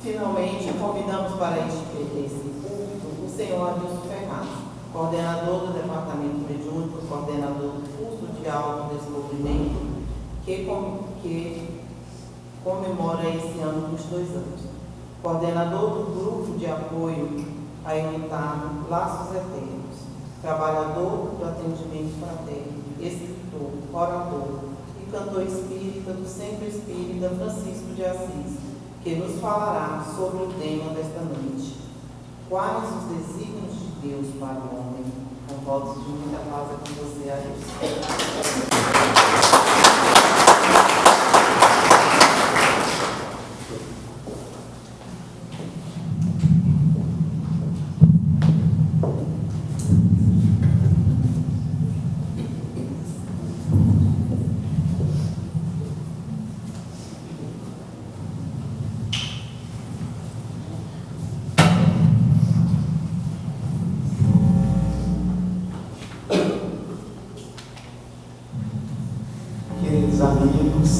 Finalmente, convidamos para esse púlpito o senhor Adilson Ferraz, coordenador do Departamento Mediúnico, coordenador do curso de autodescobrimento, que comemora esse ano os 2 anos. Coordenador do grupo de apoio a Ilutar Laços Eternos, trabalhador do atendimento fraterno, escritor, orador e cantor espírita do Centro Espírita Francisco de Assis, que nos falará sobre o tema desta noite. Quais os desígnios de Deus para o homem? Com votos de muita paz com você, Adilson.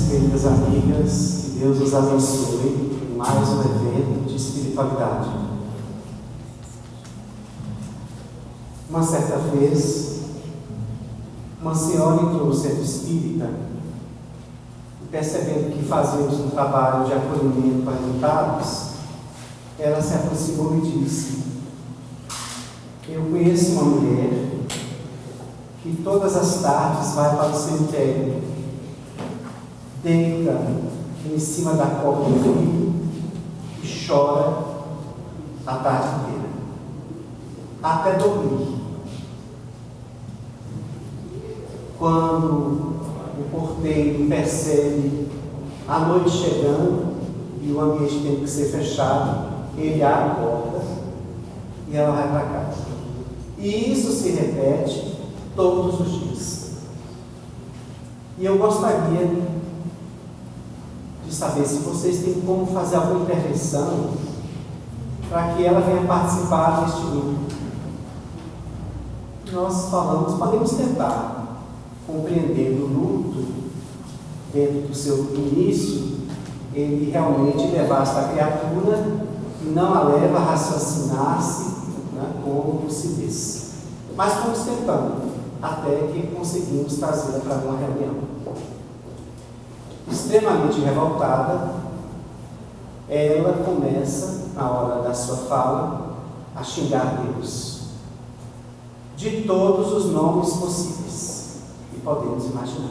Queridas amigas, que Deus nos abençoe em mais um evento de espiritualidade. Uma certa vez, uma senhora entrou no centro espírita e, percebendo que fazíamos um trabalho de acolhimento para enlutados, ela se aproximou e disse: eu conheço uma mulher que todas as tardes vai para o cemitério, deita em cima da copa do filho e chora a tarde inteira, até dormir. Quando o porteiro percebe a noite chegando e o ambiente tem que ser fechado, ele abre a porta e ela vai para casa. E isso se repete todos os dias. E eu gostaria de saber se vocês têm como fazer alguma intervenção para que ela venha participar deste grupo. Nós falamos, podemos tentar compreender o luto dentro do seu início, ele realmente levar essa criatura e não a leva a raciocinar-se, né, como se diz. Mas vamos tentando, até que conseguimos trazê-la para uma reunião. Extremamente revoltada, ela começa, na hora da sua fala, a xingar Deus de todos os nomes possíveis que podemos imaginar.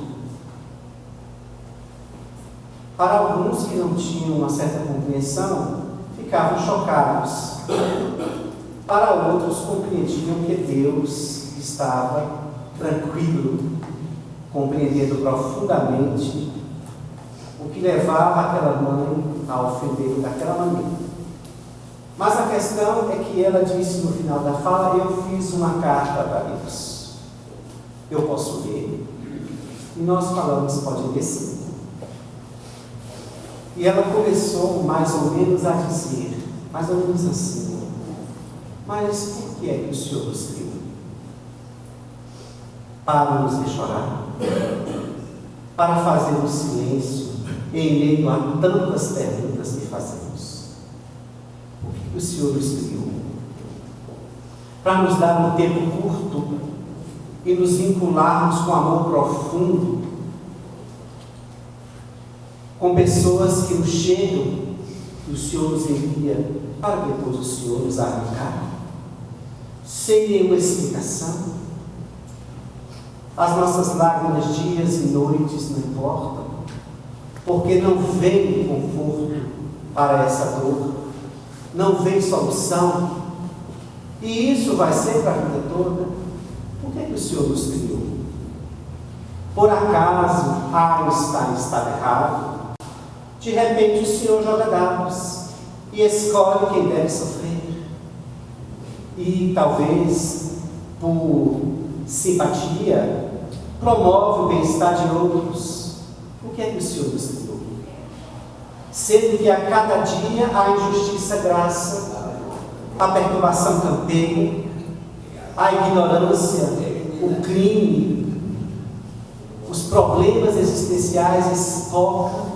Para alguns que não tinham uma certa compreensão, ficavam chocados. Para outros, compreendiam que Deus estava tranquilo, compreendendo profundamente o que levava aquela mãe a ofender daquela maneira. Mas a questão é que ela disse no final da fala: eu fiz uma carta para Deus, eu posso ler? E nós falamos: pode ler sim. E ela começou mais ou menos a dizer, mais ou menos assim: mas por que é que o Senhor nos criou? Para nos ver chorar? Para fazer um silêncio em meio a tantas perguntas que fazemos? Por que o Senhor nos criou? Para nos dar um tempo curto e nos vincularmos com amor profundo, com pessoas que nos chegam e o Senhor nos envia para depois o Senhor nos arrancar, sem nenhuma explicação. As nossas lágrimas, dias e noites, não importam, porque não vem conforto para essa dor, não vem solução, e isso vai ser para a vida toda. Por que o Senhor nos criou? Por acaso Einstein estava errado? De repente o Senhor joga dados e escolhe quem deve sofrer, e talvez por simpatia promove o bem-estar de outros. Por que o Senhor nos criou? Sendo que a cada dia a injustiça graça, a perturbação campeia, a ignorância, o crime, os problemas existenciais espocam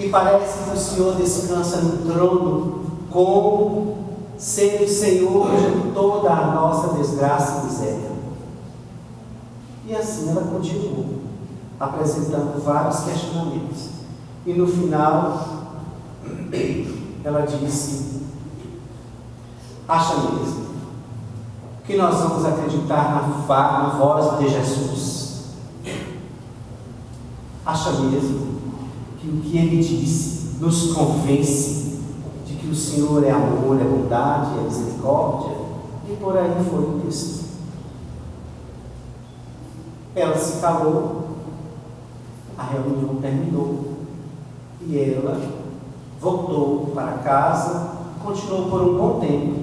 E parece que o Senhor descansa no trono como sendo o Senhor de toda a nossa desgraça e miséria. E assim ela continuou, apresentando vários questionamentos. E no final, ela disse: acha mesmo que nós vamos acreditar na voz de Jesus? Acha mesmo que o que ele disse nos convence de que o Senhor é amor, é bondade, é misericórdia? E por aí foi o texto. Ela se calou, a reunião terminou e ela voltou para casa, continuou por um bom tempo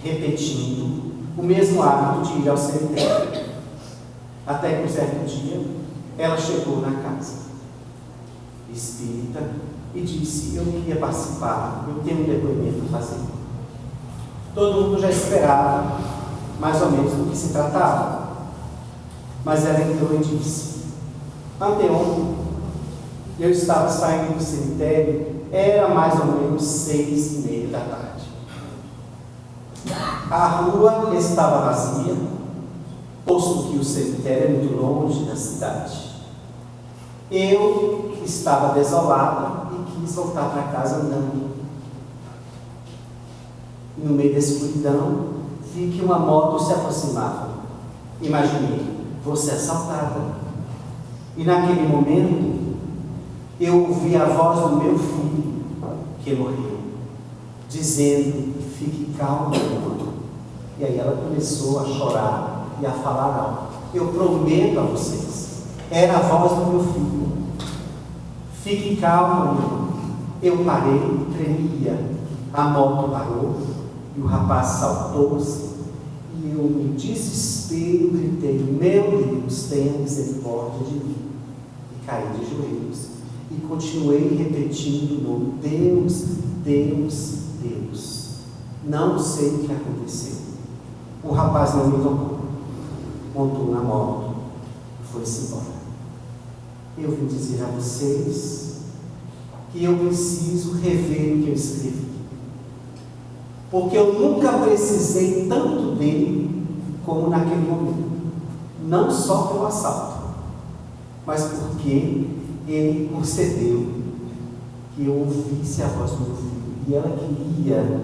repetindo o mesmo hábito de ir ao cemitério, até que um certo dia ela chegou na casa espírita e disse: eu queria participar, eu tenho um depoimento a fazer. Todo mundo já esperava mais ou menos do que se tratava, mas ela entrou e disse: anteontem eu estava saindo do cemitério, era mais ou menos 6:30 da tarde. A rua estava vazia, posto que o cemitério é muito longe da cidade. Eu estava desolada e quis voltar para casa andando. No meio da escuridão, vi que uma moto se aproximava. Imaginei: vou ser assaltada. E naquele momento, eu ouvi a voz do meu filho, que morreu, dizendo: fique calma, irmã. E aí ela começou a chorar e a falar alto. Eu prometo a vocês, era a voz do meu filho. Fique calma, irmã. Eu parei, tremia. A moto parou e o rapaz saltou-se. E eu, no desespero, gritei: meu Deus, tenha misericórdia de mim. E caí de joelhos. E continuei repetindo o nome: Deus, Deus, Deus. Não sei o que aconteceu. O rapaz não me tocou. Montou na moto e foi-se embora. Eu vim dizer a vocês que eu preciso rever o que eu escrevi. Porque eu nunca precisei tanto dele como naquele momento. Não só pelo assalto, mas porque ele concedeu que eu ouvisse a voz do meu filho. E ela queria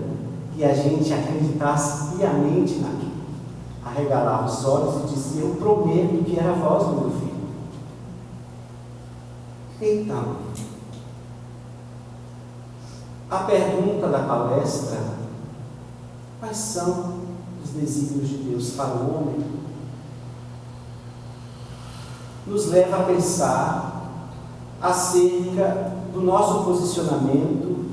que a gente acreditasse piamente naquilo. Arregalava os olhos e dizia: eu prometo que era a voz do meu filho. Então, a pergunta da palestra: quais são os desígnios de Deus para o homem? Nos leva a pensar acerca do nosso posicionamento,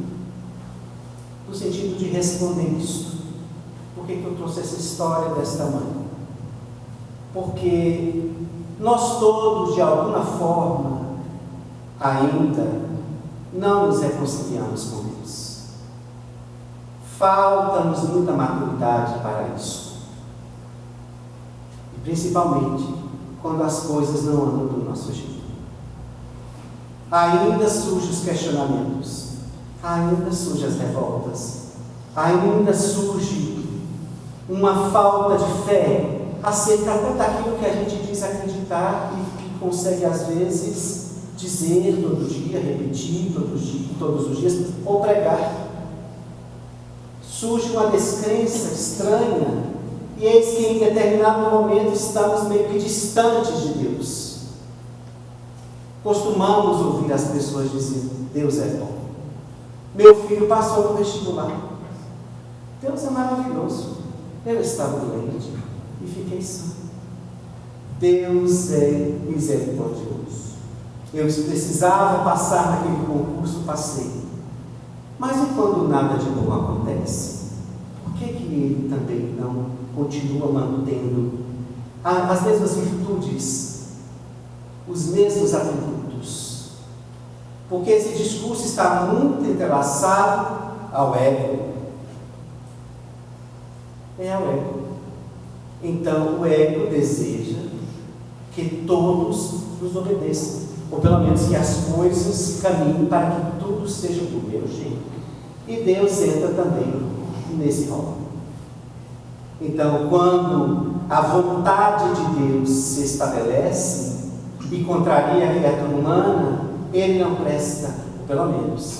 no sentido de responder isso. Por que eu trouxe essa história desta mãe? Porque nós todos, de alguma forma, ainda não nos reconciliamos com Deus. Falta-nos muita maturidade para isso. E principalmente quando as coisas não andam do nosso jeito. Ainda surgem os questionamentos, ainda surgem as revoltas, ainda surge uma falta de fé acerca até daquilo que a gente diz acreditar e que consegue às vezes dizer todo dia, repetir todos os dias, ou pregar. Surge uma descrença estranha, e eis que em determinado momento estamos meio que distantes de Deus. Costumamos ouvir as pessoas dizendo: Deus é bom. Meu filho passou no vestibular. Deus é maravilhoso. Eu estava doente e fiquei sã. Deus é misericordioso. Eu precisava passar naquele concurso, passei. Mas e quando nada de bom acontece? Por que ele também não continua mantendo as mesmas virtudes, os mesmos atributos? Porque esse discurso está muito entrelaçado ao ego. É ao ego. Então o ego deseja que todos nos obedeçam. ou pelo menos que as coisas caminhem para que tudo seja do meu jeito. E Deus entra também nesse rol. Então, quando a vontade de Deus se estabelece e contraria a criatura humana, Ele não presta, ou pelo menos,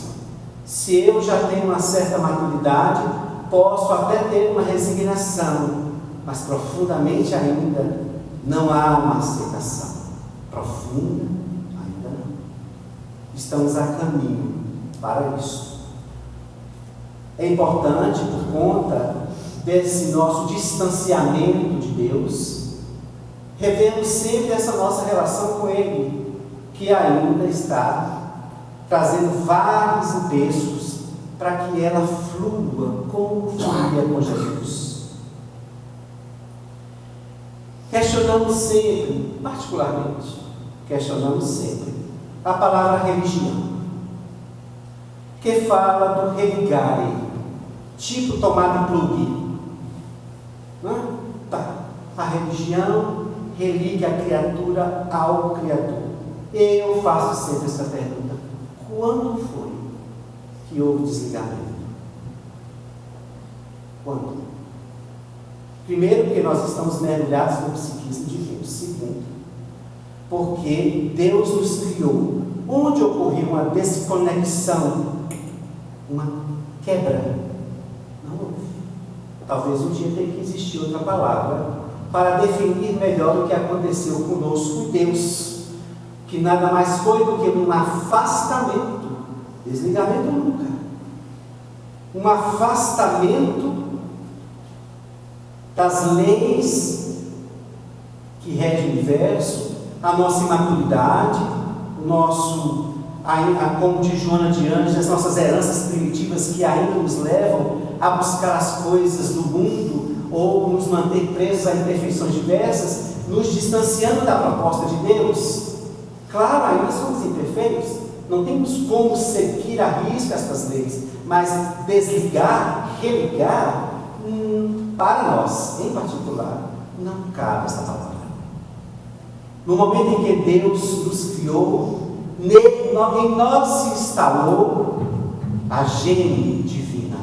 se eu já tenho uma certa maturidade, posso até ter uma resignação, mas profundamente ainda não há uma aceitação. Profunda ainda não. Estamos a caminho para isso. É importante, por conta desse nosso distanciamento de Deus, revemos sempre essa nossa relação com Ele, que ainda está trazendo vários empeços para que ela flua como fluía com Jesus. Questionamos sempre, particularmente, a palavra religião, que fala do religare, tipo tomar de plug. Não é? Tá. A religião religa a criatura ao Criador. Eu faço sempre essa pergunta: quando foi que houve desligamento? Quando? Primeiro, porque nós estamos mergulhados no psiquismo divino. Segundo, porque Deus nos criou. Onde ocorreu uma desconexão, uma quebra, não houve. Talvez um dia tenha que existir outra palavra para definir melhor o que aconteceu conosco e Deus, que nada mais foi do que um afastamento, desligamento nunca, um afastamento das leis que regem o universo, a nossa imaturidade, o nosso, como diz Joana de Anjos, as nossas heranças primitivas que ainda nos levam a buscar as coisas do mundo ou nos manter presos a imperfeições diversas, nos distanciando da proposta de Deus. Claro, ainda somos imperfeitos, não temos como seguir à risca estas leis, mas desligar, religar, para nós, em particular, não cabe essa palavra. No momento em que Deus nos criou, em nós se instalou a gênese divina.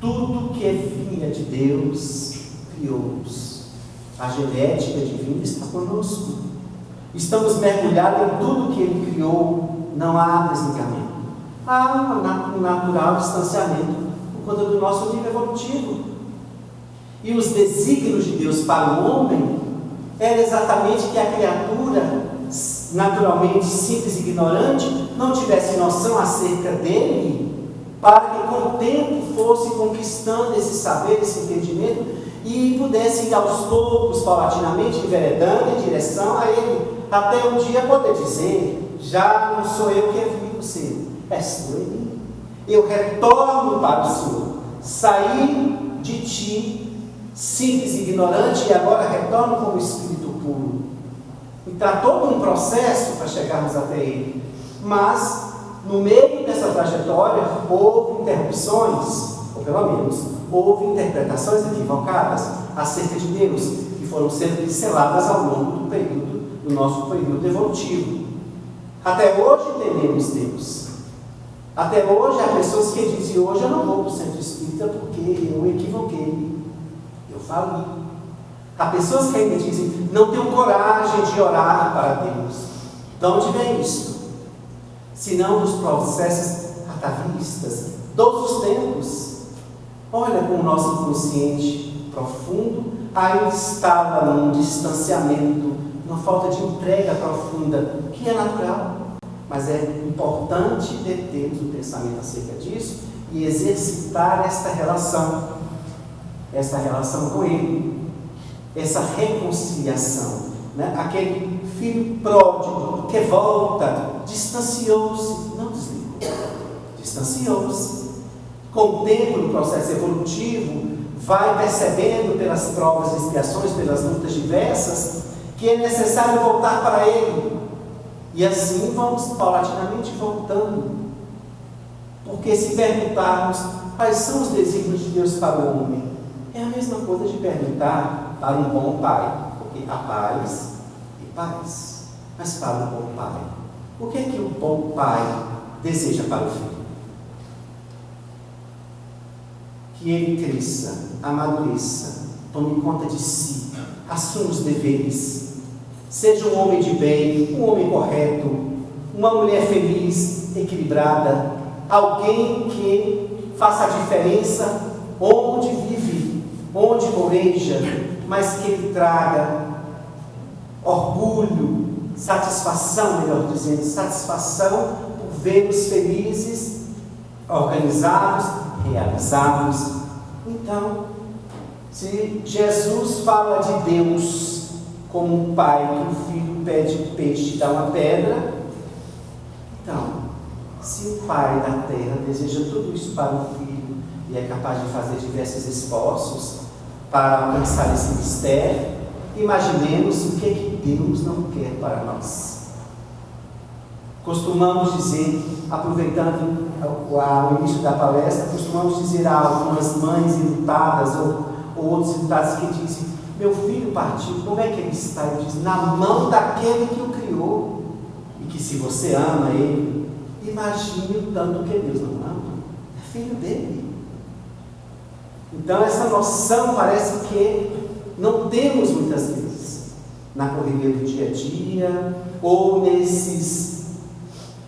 Tudo que vinha de Deus criou-nos. A genética divina está conosco. Estamos mergulhados em tudo que Ele criou. Não há desligamento. Há um natural distanciamento por conta do nosso nível evolutivo. E os desígnios de Deus para o homem era exatamente que a criatura, naturalmente simples e ignorante, não tivesse noção acerca dele, para que com o tempo fosse conquistando esse saber, esse entendimento, e pudesse ir aos poucos, paulatinamente, enveredando em direção a ele, até um dia poder dizer: já não sou eu que vi você, és tu em mim. Eu retorno para o Senhor, saí de ti, simples e ignorante, e agora retorno como espírito puro. Então há todo um processo para chegarmos até Ele. Mas, no meio dessa trajetória, houve interrupções, ou pelo menos, houve interpretações equivocadas acerca de Deus, que foram sendo pinceladas ao longo do nosso período evolutivo. Até hoje entendemos Deus. Até hoje há pessoas que dizem: hoje eu não vou para o centro espírita porque eu equivoquei, eu falei. Há pessoas que ainda dizem: não tenho coragem de orar para Deus. De onde vem isso? Senão dos processos atavistas, todos os tempos. Olha como o nosso inconsciente profundo ainda está num distanciamento, uma falta de entrega profunda, que é natural. Mas é importante determos o pensamento acerca disso e exercitar esta relação com Ele, essa reconciliação, né? Aquele filho pródigo que volta, distanciou-se, não desligou, distanciou-se. Com o tempo, no processo evolutivo, vai percebendo pelas provas e expiações, pelas lutas diversas, que é necessário voltar para Ele. E assim vamos paulatinamente voltando. Porque se perguntarmos quais são os desígnios de Deus para o homem, é a mesma coisa de perguntar para um bom pai, porque há pais e pais. mas para um bom pai. O que é que o bom pai deseja para o filho? Que ele cresça, amadureça, tome conta de si, assuma os deveres, seja um homem de bem, um homem correto, uma mulher feliz, equilibrada, alguém que faça a diferença onde vive, onde moreja, mas que ele traga orgulho, satisfação, melhor dizendo, satisfação por vê-los felizes, organizados, realizados. Então, se Jesus fala de Deus como um pai que o filho pede peixe e dá uma pedra, então, se o pai da terra deseja tudo isso para o filho e é capaz de fazer diversos esforços para alcançar esse mistério, imaginemos o que Deus não quer para nós. Costumamos dizer, aproveitando o início da palestra, costumamos dizer a algumas mães enlutadas ou outros enlutados que dizem: meu filho partiu, como é que ele está? Ele diz: na mão daquele que o criou. E que se você ama ele, imagine o tanto que Deus não ama. É filho dele. Então essa noção parece que não temos muitas vezes na correria do dia a dia, ou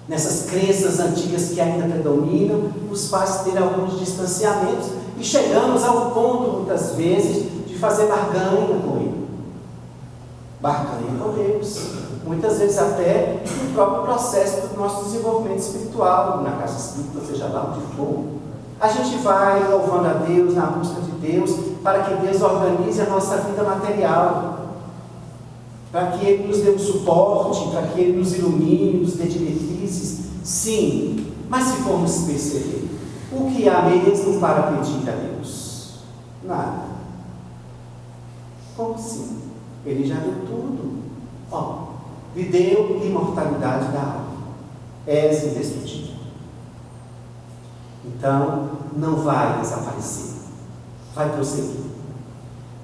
nessas crenças antigas que ainda predominam, nos faz ter alguns distanciamentos e chegamos ao ponto, muitas vezes, de fazer barganha com ele. Barganha com Deus. Muitas vezes até no próprio processo do nosso desenvolvimento espiritual, na casa espírita, seja lá onde for. A gente vai louvando a Deus, na busca de Deus, para que Deus organize a nossa vida material, para que Ele nos dê um suporte, para que Ele nos ilumine, nos dê diretrizes. Sim, mas se formos perceber, o que há mesmo para pedir a Deus? Nada. Como assim? Ele já deu tudo. Lhe deu imortalidade da alma. És indestrutível. Então, não vai desaparecer. Vai prosseguir.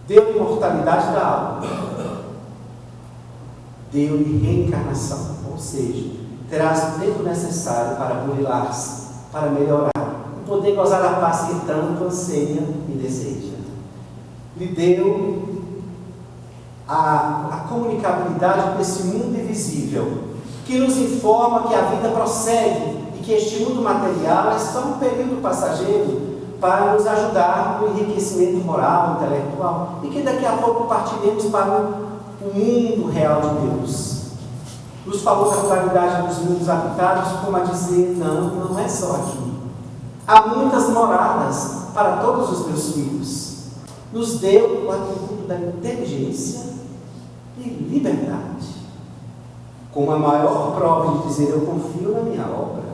Deu imortalidade da alma. Deu-lhe reencarnação. Ou seja, terás o tempo necessário para burilar-se, para melhorar, e poder gozar da paz que tanto anseia e deseja. Lhe deu a comunicabilidade com esse mundo invisível, que nos informa que a vida prossegue e que este mundo material é só um período passageiro para nos ajudar no enriquecimento moral, intelectual, e que daqui a pouco partiremos para o mundo real de Deus. Nos falou da pluralidade dos mundos habitados, como a dizer: não é só aqui. Há muitas moradas para todos os meus filhos. Nos deu o atributo da inteligência e liberdade, como a maior prova de dizer: eu confio na minha obra.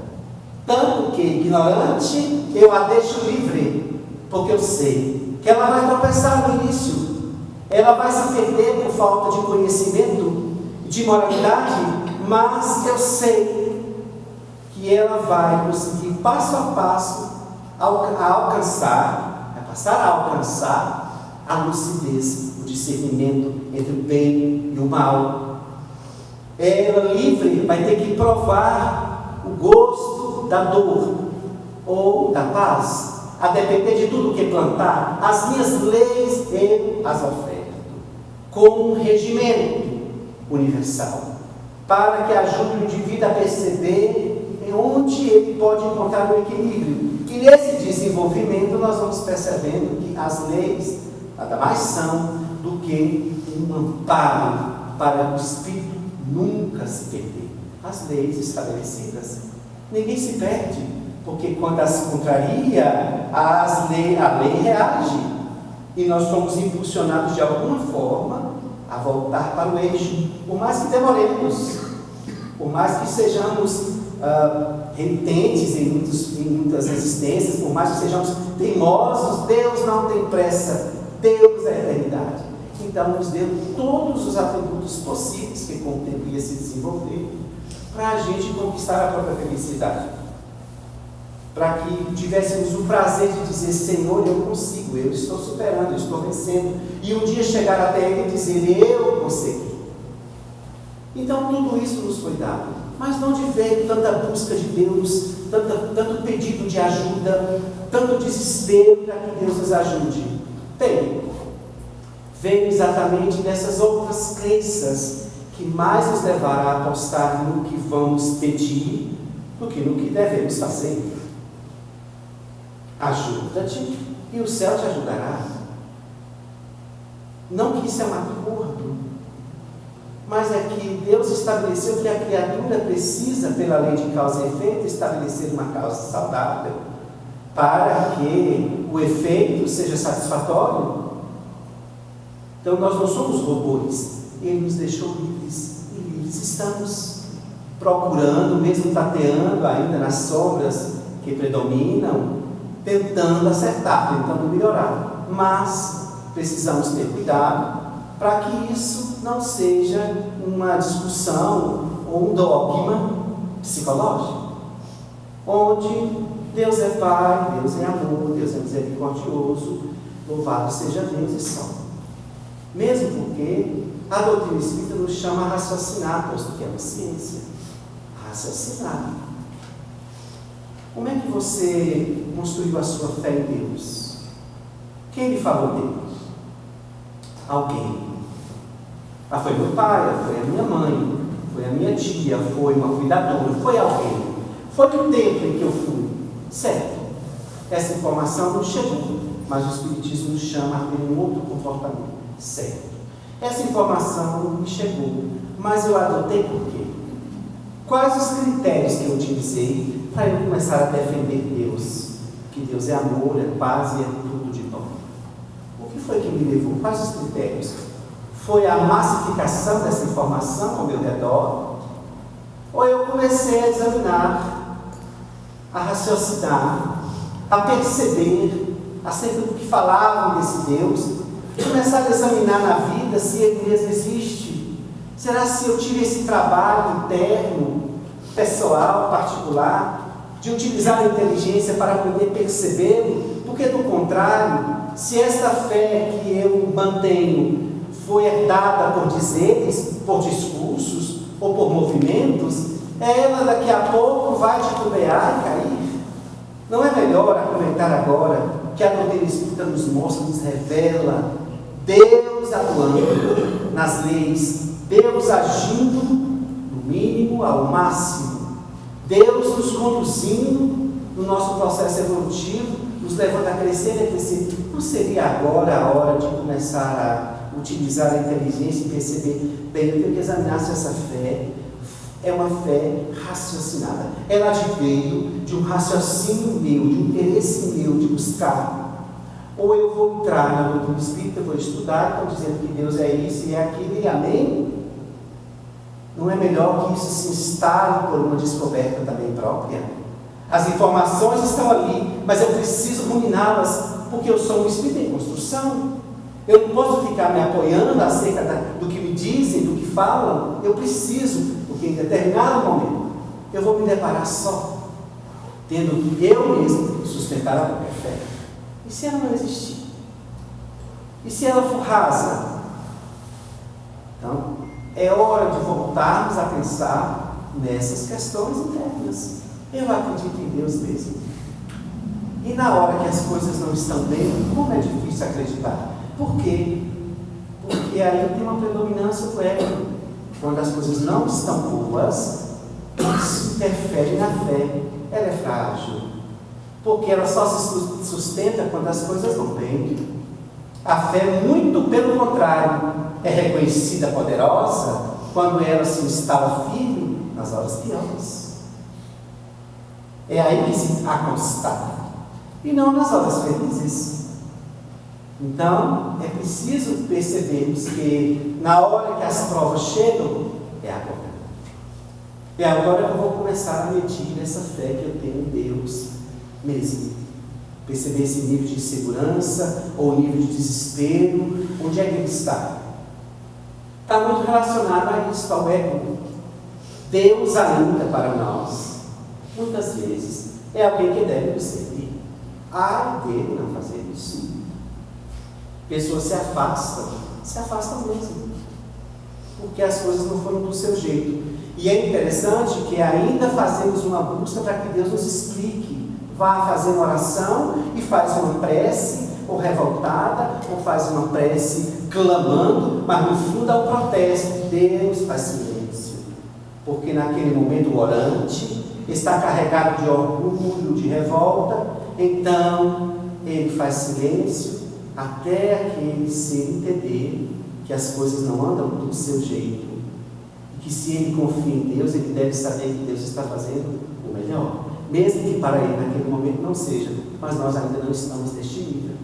Tanto que, ignorante, eu a deixo livre, porque eu sei que ela vai tropeçar no início, ela vai se perder por falta de conhecimento, de moralidade, mas eu sei que ela vai conseguir passo a passo vai passar a alcançar a lucidez, o discernimento entre o bem e o mal. Ela livre vai ter que provar o gosto da dor ou da paz, a depender de tudo que plantar. As minhas leis eu as oferto como um regimento universal, para que ajude o indivíduo a perceber onde ele pode encontrar o equilíbrio. Que nesse desenvolvimento nós vamos percebendo que as leis nada mais são do que um amparo para o espírito nunca se perder. As leis estabelecidas, ninguém se perde, porque quando as contraria, a lei reage, e nós somos impulsionados de alguma forma a voltar para o eixo, por mais que demoremos, por mais que sejamos renitentes em muitas existências, por mais que sejamos teimosos. Deus não tem pressa, Deus é a eternidade. Então nos deu todos os atributos possíveis que com o tempo ia se desenvolver, para a gente conquistar a própria felicidade, para que tivéssemos o prazer de dizer: Senhor, eu consigo, eu estou superando, eu estou vencendo, e um dia chegar até Ele e dizer: eu consegui. Então tudo isso nos foi dado. Mas de onde veio tanta busca de Deus, tanto pedido de ajuda, tanto desespero para que Deus nos ajude? Veio exatamente dessas outras crenças que mais nos levará a apostar no que vamos pedir do que no que devemos fazer. Ajuda-te e o céu te ajudará. Não que isso é um acordo, mas é que Deus estabeleceu que a criatura precisa, pela lei de causa e efeito, estabelecer uma causa saudável para que o efeito seja satisfatório. Então nós não somos robôs, Ele nos deixou livres, e livres estamos, procurando, mesmo tateando ainda nas sombras que predominam, tentando acertar, tentando melhorar, mas precisamos ter cuidado para que isso não seja uma discussão ou um dogma psicológico, onde Deus é Pai, Deus é amor, Deus é misericordioso, louvado seja Deus e só. Mesmo porque a doutrina espírita nos chama a raciocinar, posto que é uma ciência. Raciocinar. Como é que você construiu a sua fé em Deus? Quem lhe falou Deus? Alguém. Foi meu pai, foi a minha mãe, foi a minha tia, foi uma cuidadora, foi alguém. Foi no tempo em que eu fui. Certo. Essa informação não chegou, mas o Espiritismo nos chama a ter um outro comportamento. Certo. Essa informação não me chegou, mas eu adotei por quê? Quais os critérios que eu utilizei para eu começar a defender Deus? Que Deus é amor, é paz e é tudo de bom. O que foi que me levou? Quais os critérios? Foi a massificação dessa informação ao meu redor? Ou eu comecei a examinar, a raciocinar, a perceber acerca do que falavam desse Deus, começar a examinar na vida se Ele mesmo existe? Será se eu tive esse trabalho interno, pessoal, particular, de utilizar a inteligência para poder percebê-lo? Porque, do contrário, se esta fé que eu mantenho foi herdada por dizeres, por discursos ou por movimentos, ela daqui a pouco vai titubear e cair. Não é melhor aproveitar agora que a doutrina espírita nos mostra, nos revela Deus atuando nas leis, Deus agindo do mínimo ao máximo, Deus nos conduzindo no nosso processo evolutivo, nos levando a crescer e a crescer. Não seria agora a hora de começar a utilizar a inteligência e perceber, bem, eu tenho que examinar se essa fé é uma fé raciocinada. Ela veio de um raciocínio meu, de um interesse meu de buscar. Ou eu vou entrar na doutrina espírita, vou estudar, estão dizendo que Deus é isso e é aquilo, e amém? Não é melhor que isso se instale por uma descoberta também própria? As informações estão ali, mas eu preciso ruminá-las, porque eu sou um espírito em construção. Eu não posso ficar me apoiando acerca do que me dizem, do que falam. Eu preciso, porque em determinado momento eu vou me deparar só, tendo que eu mesmo sustentar a própria fé. E se ela não existir? E se ela for rasa? Então, é hora de voltarmos a pensar nessas questões internas. Eu acredito em Deus mesmo. E na hora que as coisas não estão bem, como é difícil acreditar? Por quê? Porque aí tem uma predominância do ego. Quando as coisas não estão boas, isso interfere na fé. Ela é frágil. Porque ela só se sustenta quando as coisas vão bem. A fé, muito pelo contrário, é reconhecida poderosa quando ela se instala firme nas horas piores. É aí que se constata, e não nas horas felizes. Então, é preciso percebermos que na hora que as provas chegam, é agora. É agora que eu vou começar a medir essa fé que eu tenho em Deus mesmo. Perceber esse nível de insegurança ou nível de desespero, onde é que ele está? Está muito relacionado a isso, ao ego. Deus ainda para nós, muitas vezes, é alguém que deve nos servir. Ai dele não fazer isso. Pessoas se afastam mesmo. porque as coisas não foram do seu jeito. E é interessante que ainda fazemos uma busca para que Deus nos explique. Vá fazer uma oração e faz uma prece, ou revoltada, ou faz uma prece clamando, mas no fundo há um protesto. Deus faz silêncio. Porque naquele momento o orante está carregado de orgulho, de revolta, então ele faz silêncio até aquele ser entender que as coisas não andam do seu jeito. E que se ele confia em Deus, ele deve saber que Deus está fazendo o melhor. Mesmo que para ele naquele momento não seja, mas nós ainda não estamos neste nível.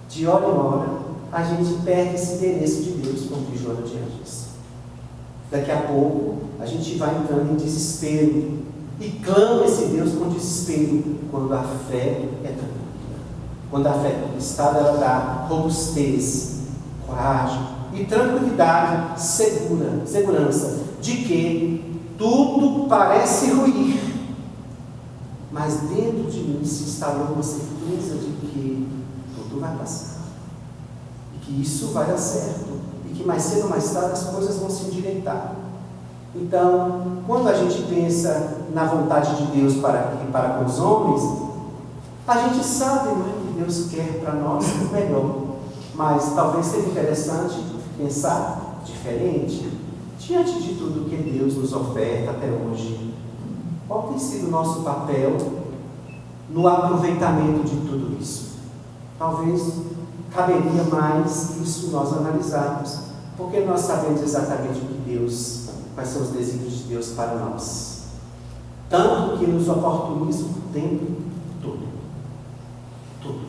De hora em hora, a gente perde esse interesse de Deus, como diz Joana de Anjos. Daqui a pouco, a gente vai entrando em desespero e clama esse Deus com desespero, quando a fé é tranquila. Quando a fé é conquistada, ela dá robustez, coragem e tranquilidade, segurança de que tudo parece ruir, mas dentro de mim se instalou uma certeza de que tudo vai passar, e que isso vai dar certo, e que mais cedo ou mais tarde as coisas vão se endireitar. Então, quando a gente pensa na vontade de Deus para com os homens, a gente sabe, não é, que Deus quer para nós o melhor, mas talvez seja interessante pensar diferente diante de tudo que Deus nos oferta até hoje. Qual tem sido o nosso papel no aproveitamento de tudo isso? Talvez caberia mais isso nós analisarmos, porque nós sabemos exatamente o que Deus, quais são os desígnios de Deus para nós. Tanto que nos oportuniza o tempo todo. Tudo.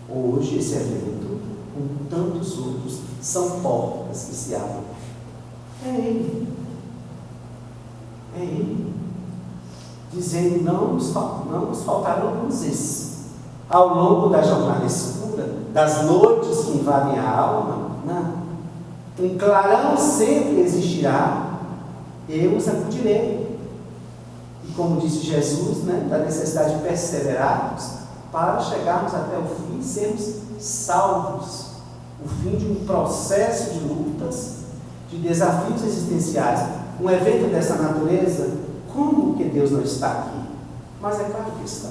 Hoje esse evento, como tantos outros, são portas que se abrem. É Ele. É Ele. Dizendo, não nos faltarão luzes ao longo da jornada escura, das noites que invadem a alma. Não. Um clarão sempre existirá, eu os acudirei. E como disse Jesus, né, da necessidade de perseverarmos para chegarmos até o fim e sermos salvos. O fim de um processo de lutas, de desafios existenciais. Um evento dessa natureza, como que Deus não está aqui? Mas é claro que está.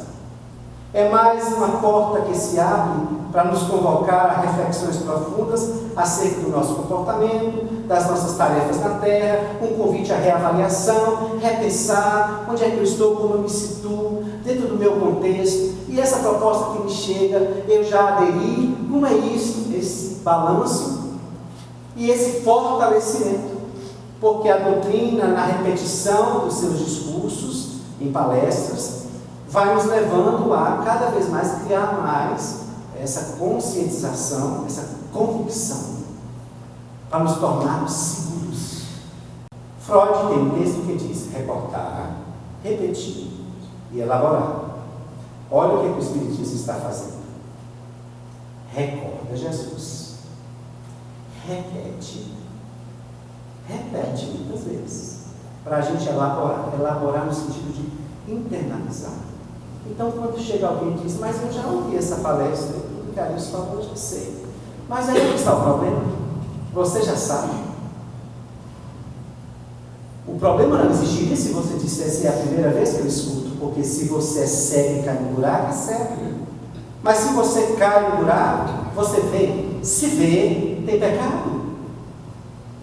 É mais uma porta que se abre para nos convocar a reflexões profundas acerca do nosso comportamento, das nossas tarefas na terra, um convite à reavaliação, repensar onde é que eu estou, como eu me situo, dentro do meu contexto. E essa proposta que me chega, eu já aderi, como é isso, esse balanço e esse fortalecimento. Porque a doutrina, na repetição dos seus discursos, em palestras, vai nos levando a cada vez mais criar mais essa conscientização, essa convicção, para nos tornarmos seguros. Freud tem um texto que diz: reportar, repetir e elaborar. Olha o que o Espiritismo está fazendo. Recorda Jesus. Repete muitas vezes, para a gente elaborar no sentido de internalizar. Então, quando chega alguém e diz, mas eu já ouvi essa palestra, tudo que a Deus falou, eu já sei. Mas aí onde está o problema? Você já sabe. O problema não existiria se você dissesse, é a primeira vez que eu escuto, porque se você é cego e cai no buraco, é cego. Mas se você cai no buraco, você vê. Se vê, tem pecado.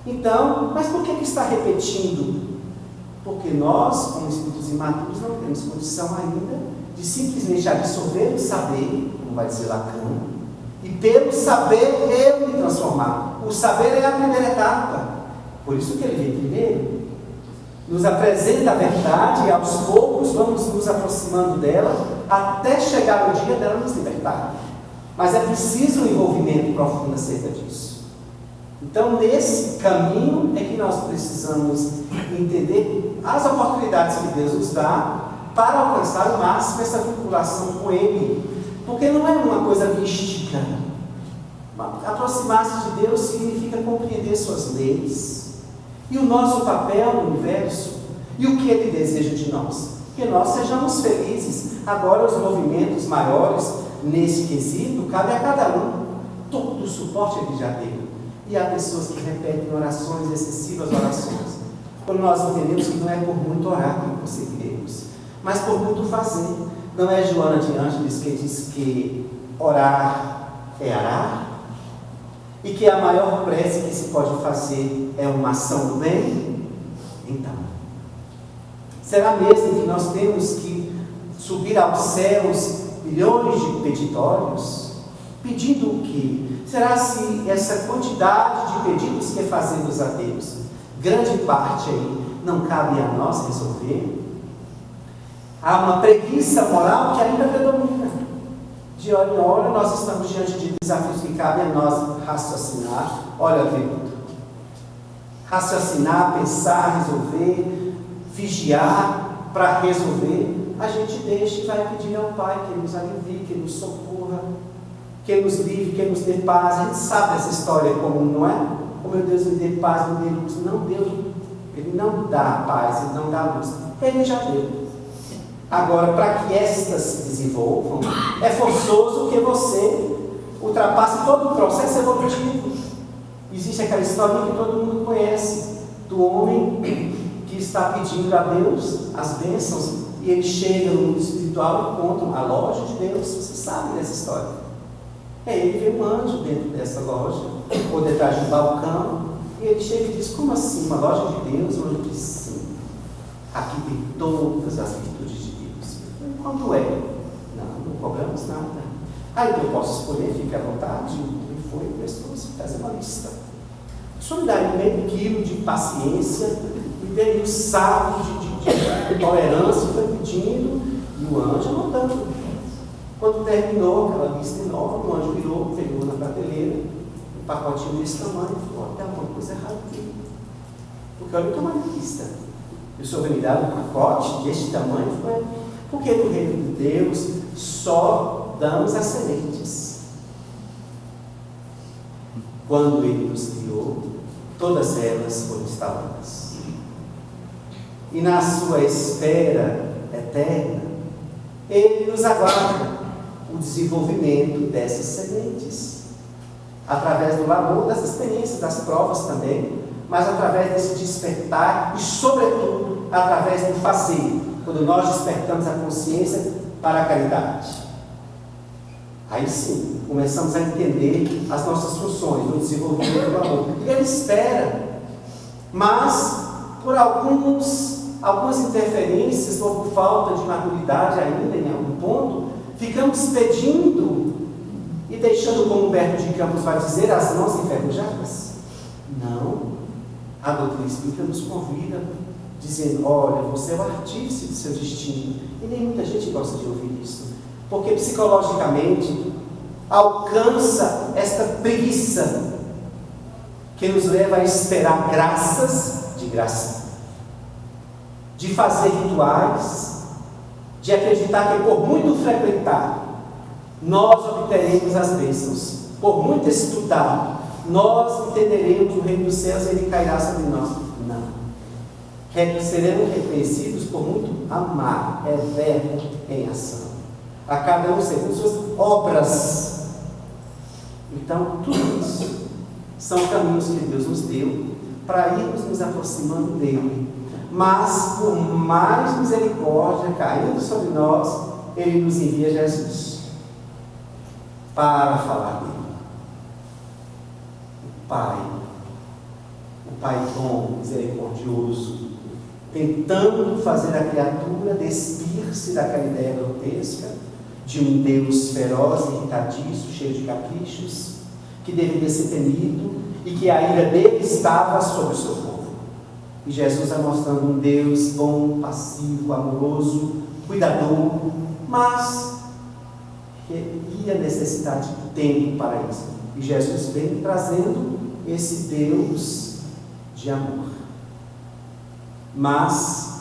Então, mas por que está repetindo? Porque nós, como espíritos imaturos, não temos condição ainda de simplesmente absorver o saber, como vai dizer Lacan, e pelo saber eu me transformar. O saber é a primeira etapa. Por isso que ele vem primeiro. Nos apresenta a verdade e aos poucos vamos nos aproximando dela até chegar o dia dela nos libertar. Mas é preciso um envolvimento profundo acerca disso. Então, nesse caminho é que nós precisamos entender as oportunidades que Deus nos dá para alcançar o máximo essa vinculação com Ele. Porque não é uma coisa mística. Aproximar-se de Deus significa compreender suas leis e o nosso papel no universo e o que Ele deseja de nós. Que nós sejamos felizes. Agora, os movimentos maiores nesse quesito cabe a cada um. Todo o suporte Ele já deu. E há pessoas que repetem orações, excessivas orações. Quando nós entendemos que não é por muito orar que conseguiremos, mas por muito fazer. Não é Joana de Ângeles que diz que orar é arar? E que a maior prece que se pode fazer é uma ação do bem? Então, será mesmo que nós temos que subir aos céus milhões de peditórios? Pedindo o quê? Será se essa quantidade de pedidos que fazemos a Deus, grande parte aí, não cabe a nós resolver? Há uma preguiça moral que ainda predomina. De hora em hora nós estamos diante de desafios que cabem a nós raciocinar. Olha, querido, raciocinar, pensar, resolver, vigiar para resolver. A gente deixa e vai pedir ao Pai que nos alivie, que nos socorra, que nos livre, que nos dê paz. A gente sabe essa história comum, não é? Oh, meu Deus, me dê paz, me dê luz. Não, Deus, Ele não dá paz, Ele não dá luz. Ele já deu. Agora, para que estas se desenvolvam, é forçoso que você ultrapasse todo o processo evolutivo. Existe aquela história que todo mundo conhece, do homem que está pedindo a Deus as bênçãos, e ele chega no mundo espiritual e encontra a loja de Deus. Você sabe dessa história. Ele vê um anjo dentro dessa loja, ou detrás de um balcão, e ele chega e diz: como assim, uma loja de Deus? O anjo diz: sim, aqui tem todas as virtudes de Deus. Quanto é? Não cobramos nada. Então eu posso escolher, fique à vontade. Ele foi e prestou, fazer uma lista. O senhor me daria meio quilo de paciência, me daria um saco de tolerância, foi pedindo, e o anjo anotando. Quando terminou aquela lista nova, o anjo virou, pegou na prateleira um pacotinho desse tamanho e falou: tem alguma coisa errada aqui. Porque olha o tamanho da lista. E o senhor me dar um pacote deste tamanho? Foi porque no reino de Deus só damos as sementes. Quando Ele nos criou, todas elas foram instaladas. E na sua espera eterna, Ele nos aguarda o desenvolvimento dessas sementes, através do labor, das experiências, das provas também, mas através desse despertar e, sobretudo, através do fazer, quando nós despertamos a consciência para a caridade. Aí sim, começamos a entender as nossas funções no desenvolvimento do amor. E Ele espera, mas por algumas interferências ou por falta de maturidade ainda em algum ponto, ficamos pedindo e deixando, como Humberto de Campos vai dizer, as mãos enferrujadas. Não. A doutrina espírita nos convida, dizendo: olha, você é o artífice do seu destino. E nem muita gente gosta de ouvir isso, porque psicologicamente alcança esta preguiça que nos leva a esperar graças de graça, de fazer rituais, de acreditar que por muito frequentar nós obteremos as bênçãos, por muito estudar nós entenderemos o reino dos céus e ele cairá sobre nós. Não. Seremos reconhecidos por muito amar, é verbo em ação. A cada um segundo suas obras. Então, tudo isso são caminhos que Deus nos deu para irmos nos aproximando dele. Mas, por mais misericórdia caindo sobre nós, Ele nos envia Jesus para falar dele. O Pai bom, misericordioso, tentando fazer a criatura despir-se daquela ideia grotesca de um Deus feroz, irritadiço, cheio de caprichos, que deveria ser temido e que a ira dele estava sobre o seu povo. E Jesus vai mostrando um Deus bom, passivo, amoroso, cuidador, mas que ia necessitar de tempo para isso. E Jesus vem trazendo esse Deus de amor. Mas,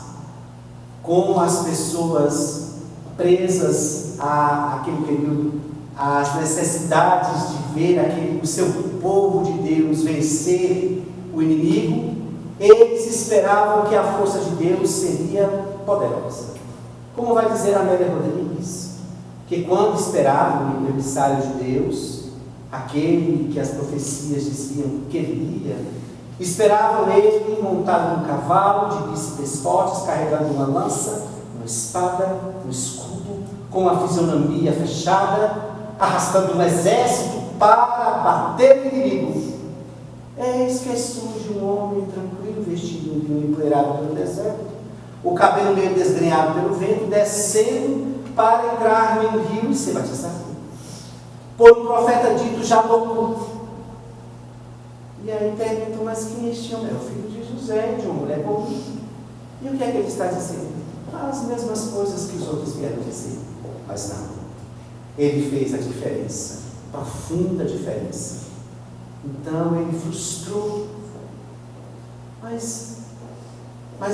como as pessoas presas àquele período, às necessidades de ver o seu povo de Deus vencer o inimigo, eles esperavam que a força de Deus seria poderosa. Como vai dizer Amélia Rodrigues, que quando esperavam o emissário de Deus, aquele que as profecias diziam que viria, esperavam ele montado num cavalo de bíceps fortes, carregando uma lança, uma espada, um escudo, com a fisionomia fechada, arrastando um exército para bater o inimigo. Eis que surge um homem tranquilo, vestido de um empoeirado pelo deserto, o cabelo meio desgrenhado pelo vento, descendo para entrar em um rio e ser batizado. Por um profeta dito já louco. E aí perguntam, mas quem é este homem? É o filho de José, de uma mulher boa. E o que é que ele está dizendo? As mesmas coisas que os outros vieram dizer. Mas não. Ele fez a diferença, profunda diferença. Então ele frustrou. Mas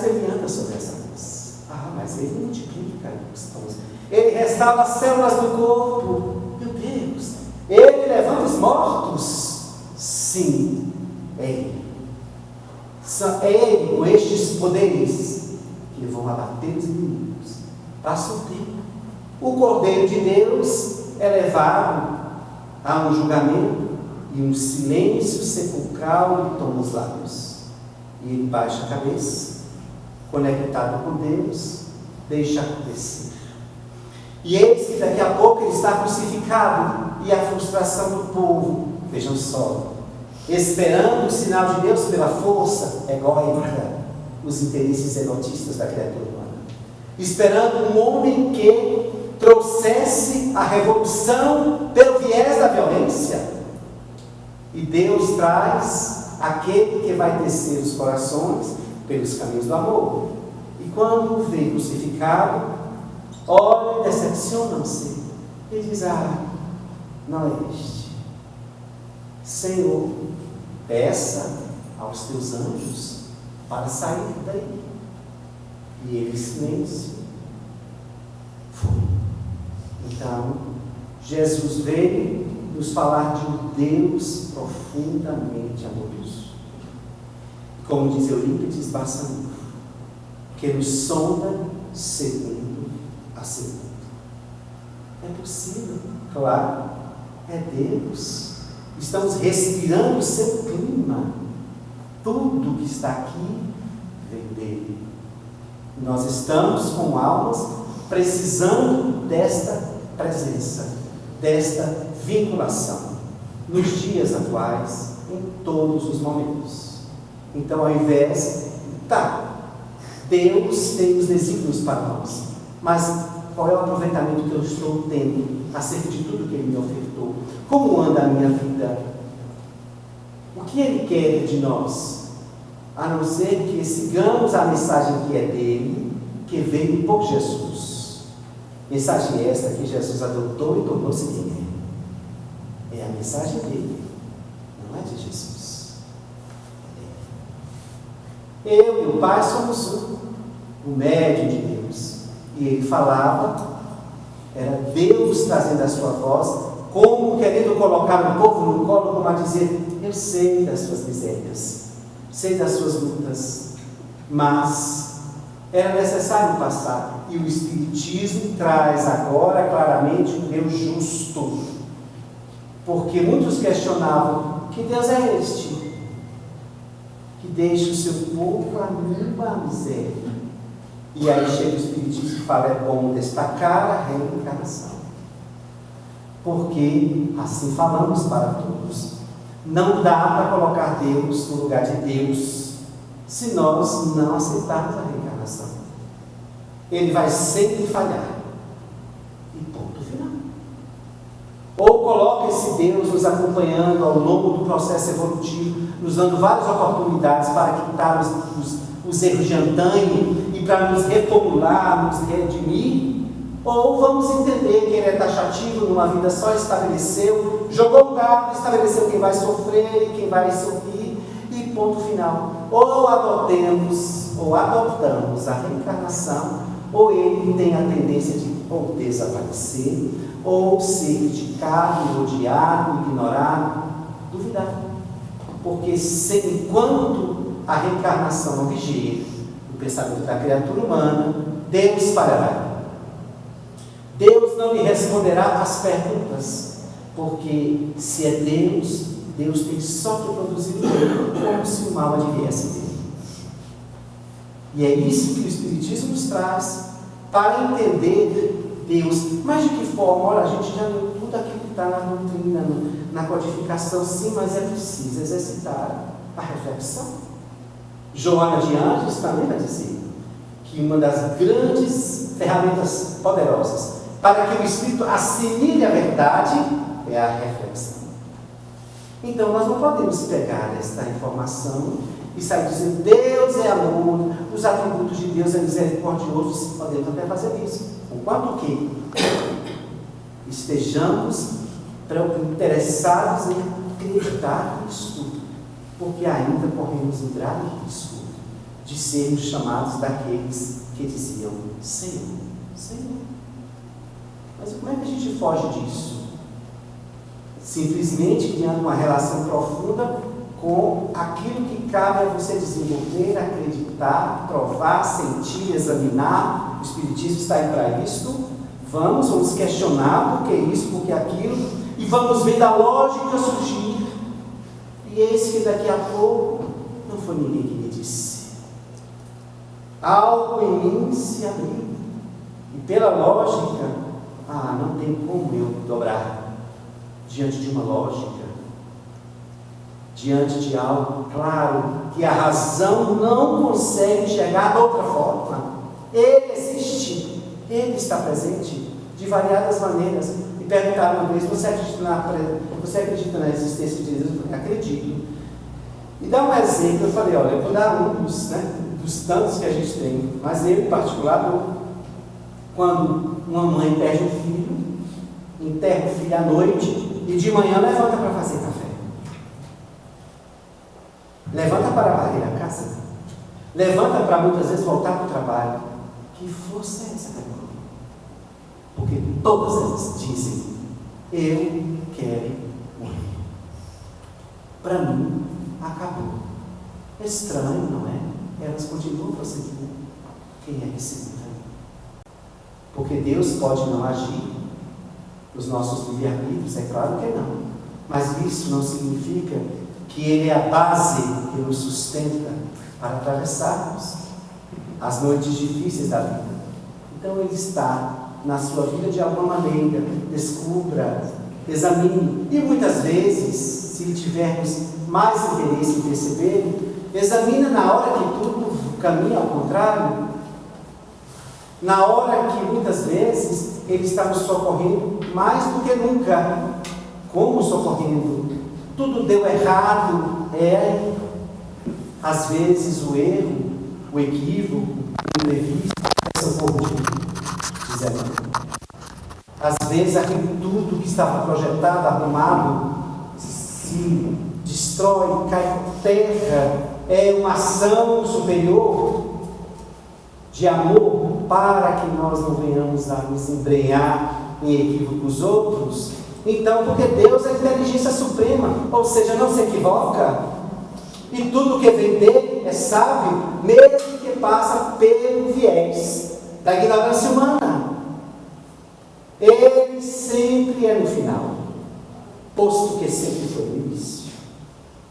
ele anda sobre as águas. Mas ele multiplica os pães. Ele restaura as células do corpo. Meu Deus! Ele levanta os mortos. Sim, é ele. É ele com estes poderes que vão abater os inimigos. Passa o tempo. O Cordeiro de Deus é levado a um julgamento e um silêncio sepulcral lhe toma os lábios. E ele baixa a cabeça, conectado com Deus, deixa acontecer. E eis que daqui a pouco ele está crucificado, e a frustração do povo, vejam só, esperando o sinal de Deus pela força egóica, os interesses egotistas da criatura humana, esperando um homem que trouxesse a revolução pelo viés da violência. E Deus traz aquele que vai descer os corações pelos caminhos do amor. E quando o vê crucificado, olha e decepcionam-se. E diz, não é este. Senhor, peça aos teus anjos para sair daí. E ele, silêncio, foi. Então, Jesus veio nos falar de um Deus profundamente amoroso. Como diz Eurípides Barçanufo, que nos sonda segundo a segundo. É possível, claro, é Deus. Estamos respirando o seu clima. Tudo que está aqui vem dele. Nós estamos com almas precisando desta presença, desta vinculação, nos dias atuais, em todos os momentos. Então, ao invés, Deus tem os desígnios para nós, mas qual é o aproveitamento que eu estou tendo acerca de tudo que Ele me ofertou? Como anda a minha vida? O que Ele quer de nós? A não ser que sigamos a mensagem que é dele, que veio por Jesus. Mensagem esta que Jesus adotou e tornou-se quem é. É a mensagem dele, não é de Jesus. Eu e o Pai somos o médium de Deus. E ele falava, era Deus trazendo a sua voz, como querendo colocar o povo no colo, como a dizer, eu sei das suas misérias, sei das suas lutas, mas era necessário passar. E o Espiritismo traz agora claramente um Deus justo. Porque muitos questionavam, que Deus é este? Que deixa o seu povo à nua miséria. E aí chega o Espiritismo e fala, é bom destacar a reencarnação. Porque, assim falamos para todos, não dá para colocar Deus no lugar de Deus, se nós não aceitarmos a reencarnação. Ele vai sempre falhar. E ponto final. Ou coloca esse Deus nos acompanhando ao longo do processo evolutivo, nos dando várias oportunidades para quitar os erros de antanho e para nos reformular, nos redimir. Ou vamos entender que ele é taxativo, numa vida só estabeleceu, jogou um dado, estabeleceu quem vai sofrer e quem vai sorrir, e ponto final. Ou adotamos a reencarnação, ou ele tem a tendência de ou desaparecer, ou ser criticado, odiado, ignorado, duvidado. Porque enquanto a reencarnação não vigia o pensamento da criatura humana, Deus falhará. Deus não lhe responderá às perguntas, Porque se é Deus, Deus tem só que produzir o bem, como se o mal adviesse dele. E é isso que o Espiritismo nos traz para entender Deus. Mas de que forma? Olha, a gente já leu tudo aquilo que está na doutrina, na codificação, sim, mas é preciso exercitar a reflexão. Joana de Ângeles também vai dizer que uma das grandes ferramentas poderosas para que o Espírito assimile a verdade é a reflexão. Então nós não podemos pegar esta informação e sair dizendo Deus é amor, os atributos de Deus é misericordioso. Podemos até fazer isso, enquanto que estejamos interessados em acreditar nisso, porque ainda corremos um grave risco de sermos chamados daqueles que diziam Senhor, Senhor. Mas como é que a gente foge disso? Simplesmente criando uma relação profunda com aquilo que cabe a você desenvolver, acreditar, provar, sentir, examinar. O Espiritismo está aí para isso. Vamos questionar por que isso, por que aquilo, e vamos ver a lógica surgir. E eis que daqui a pouco não foi ninguém que me disse. Algo em mim se abriu. E pela lógica, não tem como eu dobrar diante de uma lógica, diante de algo claro, que a razão não consegue enxergar de outra forma. Ele existe, ele está presente de variadas maneiras. E perguntaram uma vez, você acredita na existência de Deus? Eu falei, acredito. E dá um exemplo, eu falei, olha, eu vou dar um dos tantos que a gente tem, mas eu em particular, quando uma mãe perde um filho, enterra o filho à noite, e de manhã levanta para fazer café. Levanta para varrer a casa. Levanta para muitas vezes voltar para o trabalho. Que força é essa, Carol? Porque todas elas dizem, eu quero morrer. Para mim, acabou. Estranho, não é? Elas continuam prosseguindo. Quem é que se muda? Porque Deus pode não agir nos nossos livre-arbítrios, é claro que não. Mas isso não significa que Ele é a base que nos sustenta para atravessarmos as noites difíceis da vida. Então Ele está na sua vida de alguma maneira. Descubra, examine. E muitas vezes, se tivermos mais interesse em perceber, examina na hora que tudo caminha ao contrário. Na hora que muitas vezes Ele está nos socorrendo mais do que nunca. Como socorrendo? Tudo deu errado. Às vezes o erro, o equívoco, o imprevisto é socorro de Zé. Às vezes aquilo tudo que estava projetado, arrumado, se destrói, cai por terra. É uma ação superior de amor para que nós não venhamos a nos embrenhar em equívocos outros. Então, porque Deus é a inteligência suprema, ou seja, não se equivoca, e tudo que vem dele é sábio, mesmo que passa pelo viés da ignorância humana. Ele sempre é no final, posto que sempre foi no início.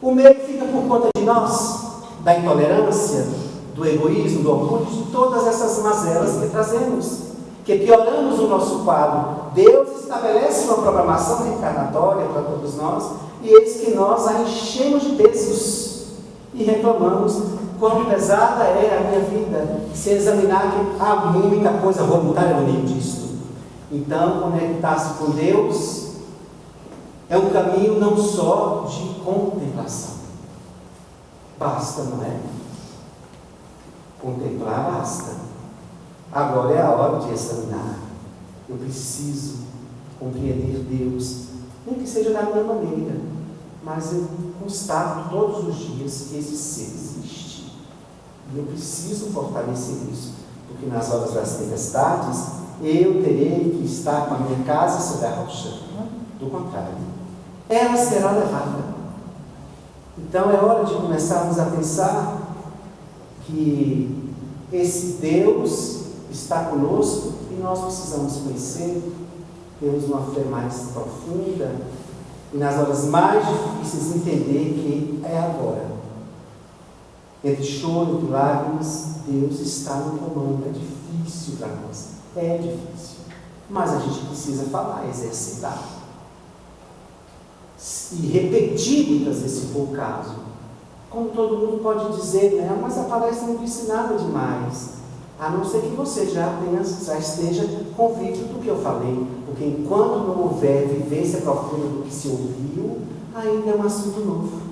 O meio fica por conta de nós, da intolerância, do egoísmo, do orgulho, de todas essas mazelas que trazemos, que pioramos o nosso quadro. Deus estabelece uma programação reencarnatória para todos nós, e eis que nós a enchemos de pesos e reclamamos quão pesada é a minha vida, se examinar que há muita coisa voluntária no meio disso. Então, conectar-se com Deus é um caminho não só de contemplação. Basta, não é? Contemplar basta. Agora é a hora de examinar. Eu preciso compreender Deus, nem que seja da minha maneira, mas eu constato todos os dias que esse ser existe. E eu preciso fortalecer isso, porque nas horas das tempestades eu terei que estar com a minha casa sobre a rocha. Do contrário, ela será levada. Então é hora de começarmos a pensar que esse Deus está conosco e nós precisamos conhecer. temos uma fé mais profunda e nas horas mais difíceis entender que é agora. Entre choro e lágrimas, Deus está no comando. É difícil para nós, é difícil, mas a gente precisa falar, exercitar e repetir muitas vezes, se for o caso. Como todo mundo pode dizer, né? Mas a palestra não disse nada demais, a não ser que você já esteja convicto do que eu falei, porque enquanto não houver vivência profunda do que se ouviu, ainda é um assunto novo.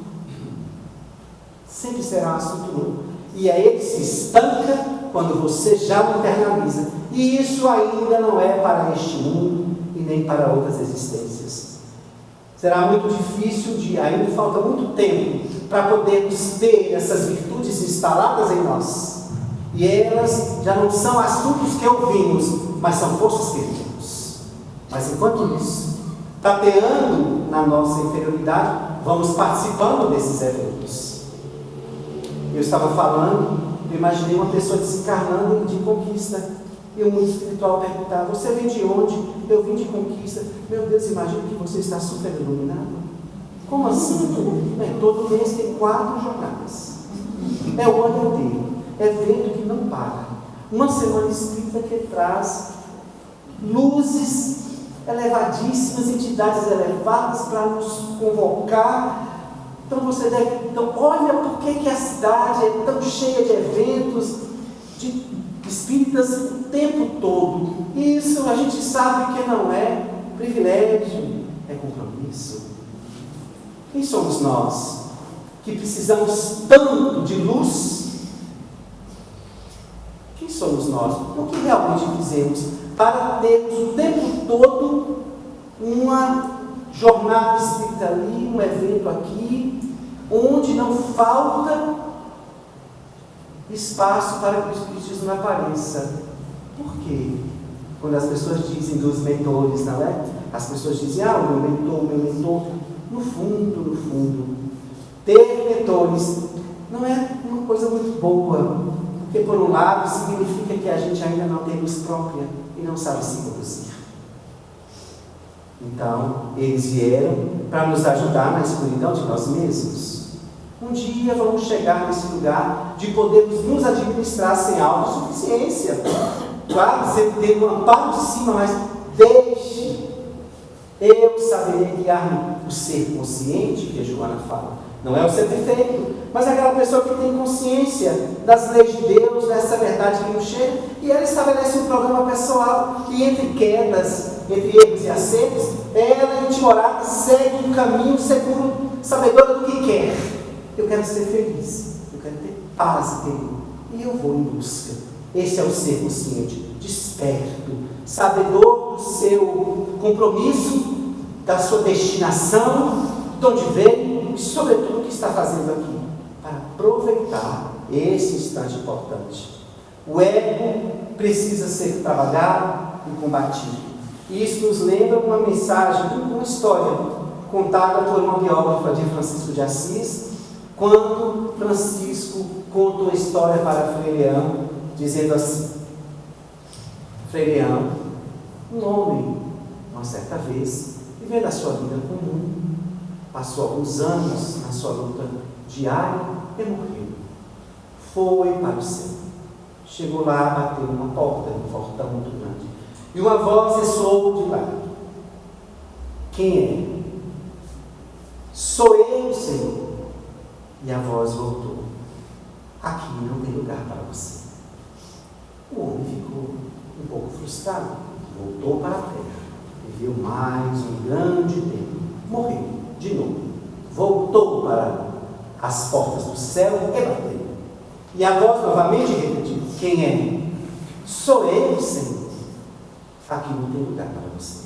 Sempre será um assunto novo. E aí ele se estanca quando você já o internaliza. E isso ainda não é para este mundo e nem para outras existências. Será muito difícil ainda falta muito tempo para podermos ter essas virtudes instaladas em nós. E elas já não são assuntos que ouvimos, mas são forças que vivemos. Mas enquanto isso, tateando na nossa inferioridade, vamos participando desses eventos. Eu estava falando, eu imaginei uma pessoa desencarnando de Conquista, e o mundo espiritual perguntava: você vem de onde? Eu vim de Conquista. Meu Deus, imagina que você está super iluminado. Como assim? Bem, todo mês tem 4 jornadas. É o ano inteiro. É vento que não para. Uma semana espírita que traz luzes elevadíssimas, entidades elevadas para nos convocar. Então você deve. Então, olha por que a cidade é tão cheia de eventos, de espíritas o tempo todo. Isso a gente sabe que não é privilégio, é compromisso. Quem somos nós que precisamos tanto de luz? Quem somos nós? O que realmente fizemos para termos o tempo todo uma jornada espírita ali, um evento aqui, onde não falta espaço para que o Espiritismo não apareça? Por quê? Quando as pessoas dizem dos mentores, não é? As pessoas dizem: o meu mentor. No fundo, ter mentores não é uma coisa muito boa, porque por um lado significa que a gente ainda não tem luz própria e não sabe se conduzir. Então, eles vieram para nos ajudar na escuridão de nós mesmos. Um dia vamos chegar nesse lugar de podermos nos administrar sem autossuficiência. Claro, sempre ter um amparo de cima, mas deixe. Eu saberei guiar o ser consciente, que a Joana fala. Não é o ser perfeito, mas é aquela pessoa que tem consciência das leis de Deus, dessa verdade que nos chega, e ela estabelece um programa pessoal, e entre quedas, entre erros e acertos, ela, intimorada, segue um caminho seguro, sabedora do que quer. Eu quero ser feliz, eu quero ter paz interior, e eu vou em busca. Esse é o ser consciente, desperto, sabedor do seu compromisso, da sua destinação, de onde veio e, sobretudo, o que está fazendo aqui, para aproveitar esse instante importante. O ego precisa ser trabalhado e combatido. E isso nos lembra uma mensagem, uma história contada por uma biógrafa de Francisco de Assis, quando Francisco contou a história para Frei Leão, dizendo assim: Frei Leão, um homem, uma certa vez, vivendo a sua vida comum, passou alguns anos na sua luta diária e morreu. Foi para o céu. Chegou lá, bateu numa porta, um portão muito grande. E uma voz ressoou de lá: quem é? Sou eu, Senhor. E a voz voltou: aqui não tem lugar para você. O homem ficou um pouco frustrado, voltou para a terra, viveu mais um grande tempo, morreu de novo, voltou para as portas do céu e bateu. E a voz novamente repetiu: quem é? Sou eu, Senhor. Aqui não tem lugar para você.